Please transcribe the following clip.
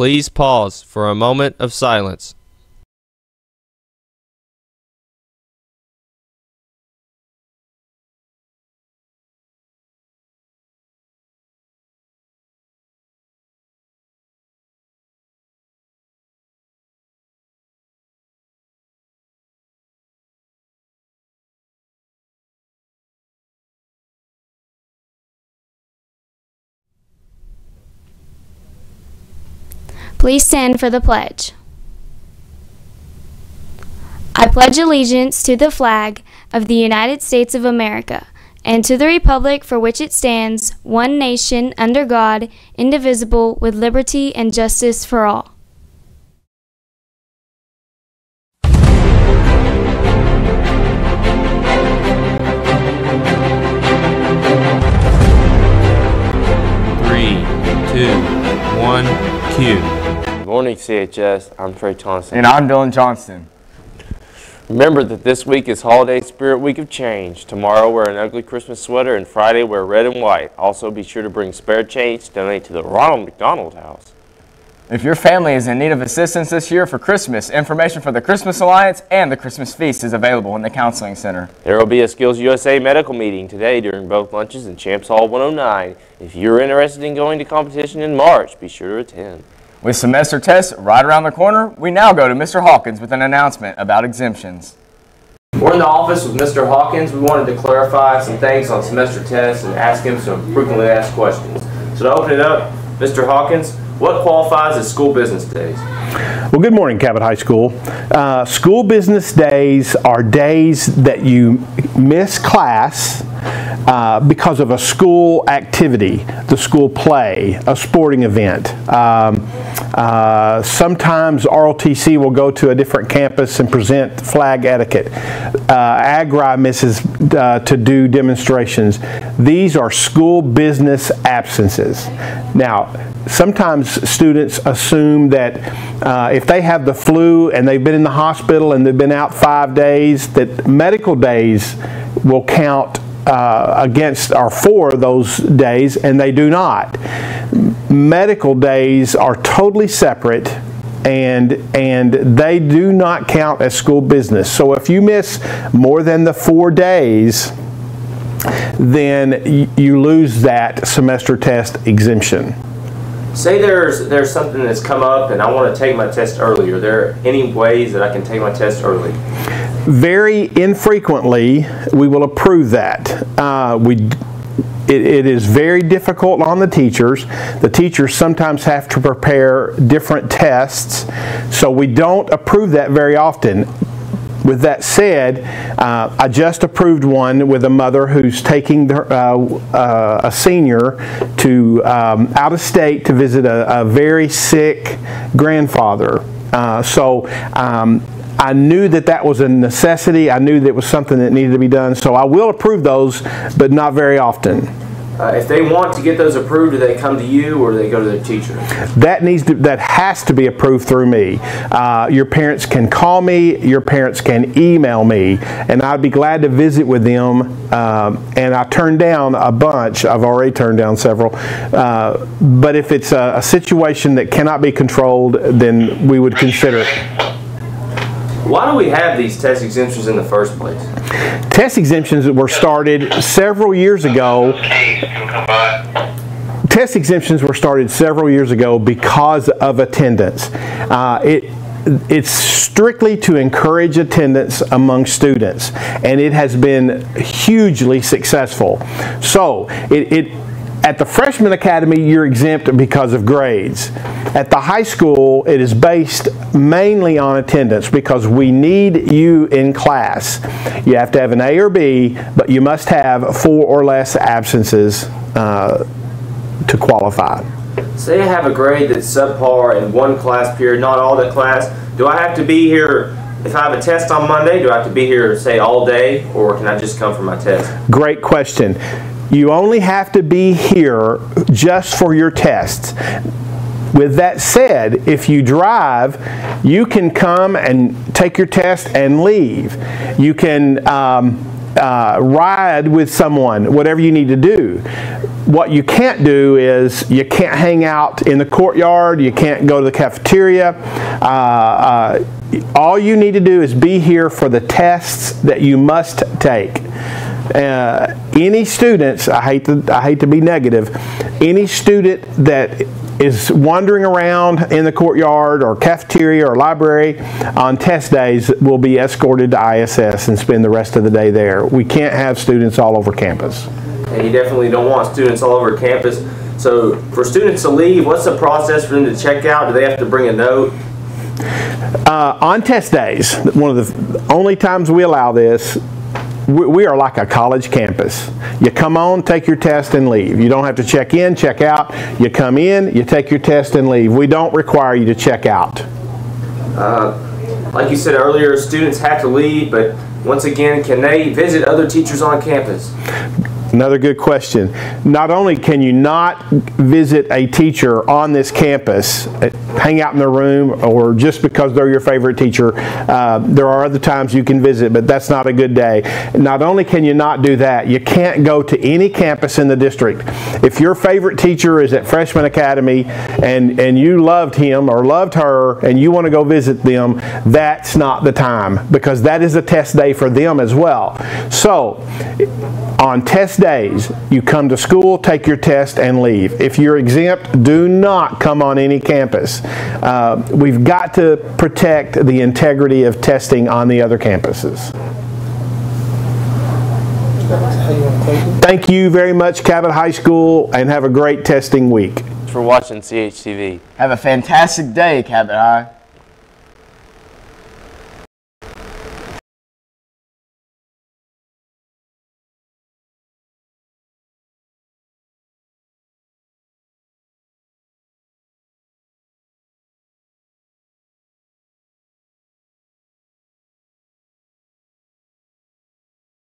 please pause for a moment of silence. Please stand for the pledge. I pledge allegiance to the flag of the United States of America and to the republic for which it stands, one nation, under God, indivisible, with liberty and justice for all. Three, two, one, cue. Good morning, CHS. I'm Trey Thompson. And I'm Dylan Johnston. Remember that this week is Holiday Spirit Week of Change. Tomorrow, wear an ugly Christmas sweater, and Friday, wear red and white. Also, be sure to bring spare change to donate to the Ronald McDonald House. If your family is in need of assistance this year for Christmas, information for the Christmas Alliance and the Christmas Feast is available in the Counseling Center. There will be a Skills USA medical meeting today during both lunches in Champs Hall 109. If you're interested in going to competition in March, be sure to attend. With semester tests right around the corner, we now go to Mr. Hawkins with an announcement about exemptions. We're in the office with Mr. Hawkins. We wanted to clarify some things on semester tests and ask him some frequently asked questions. So to open it up, Mr. Hawkins, what qualifies as school business days? Well, good morning, Cabot High School. School business days are days that you miss class because of a school activity, the school play, a sporting event. Sometimes ROTC will go to a different campus and present flag etiquette. AGRI misses to do demonstrations. These are school business absences. Now, sometimes students assume that if they have the flu and they've been in the hospital and they've been out 5 days, that medical days will count against or for those days, and they do not. Medical days are totally separate, and they do not count as school business. So if you miss more than the 4 days, then you lose that semester test exemption. Say there's something that's come up and I want to take my test early. Are there any ways that I can take my test early? Very infrequently, we will approve that. It is very difficult on the teachers. The teachers sometimes have to prepare different tests, so we don't approve that very often. With that said, I just approved one with a mother who's taking a senior to out of state to visit a very sick grandfather. I knew that was a necessity. I knew that it was something that needed to be done. So I will approve those, but not very often. If they want to get those approved, do they come to you or do they go to their teacher? That has to be approved through me. Your parents can call me, your parents can email me, and I'd be glad to visit with them. And I turned down a bunch. I've already turned down several. But if it's a situation that cannot be controlled, then we would consider it. Why do we have these test exemptions in the first place? Test exemptions were started several years ago. Test exemptions were started several years ago because of attendance. It's strictly to encourage attendance among students, and it has been hugely successful. So at the Freshman Academy, you're exempt because of grades. At the high school, it is based mainly on attendance because we need you in class. You have to have an A or B, but you must have 4 or less absences to qualify. Say I have a grade that's subpar in one class period, not all that class. Do I have to be here? If I have a test on Monday, do I have to be here, say, all day, or can I just come for my test? Great question. You only have to be here just for your tests. With that said, if you drive, you can come and take your test and leave. You can ride with someone, whatever you need to do. What you can't do is you can't hang out in the courtyard, you can't go to the cafeteria. All you need to do is be here for the tests that you must take. Any students, I hate to be negative, any student that is wandering around in the courtyard or cafeteria or library on test days will be escorted to ISS and spend the rest of the day there. We can't have students all over campus. And you definitely don't want students all over campus. So for students to leave, what's the process for them to check out? Do they have to bring a note? On test days, one of the only times we allow this, we are like a college campus. You come on, take your test, and leave. You don't have to check in, check out. You come in, you take your test, and leave. We don't require you to check out. Like you said earlier, students have to leave, but once again, can they visit other teachers on campus? Another good question. Not only can you not visit a teacher on this campus, hang out in their room, or just because they're your favorite teacher, there are other times you can visit, but that's not a good day. Not only can you not do that, you can't go to any campus in the district. If your favorite teacher is at Freshman Academy and you loved him or loved her and you want to go visit them, that's not the time, because that is a test day for them as well. So, on test days, you come to school, take your test, and leave. If you're exempt, do not come on any campus. We've got to protect the integrity of testing on the other campuses. Thank you very much, Cabot High School, and have a great testing week. For watching CHTV. Have a fantastic day, Cabot High.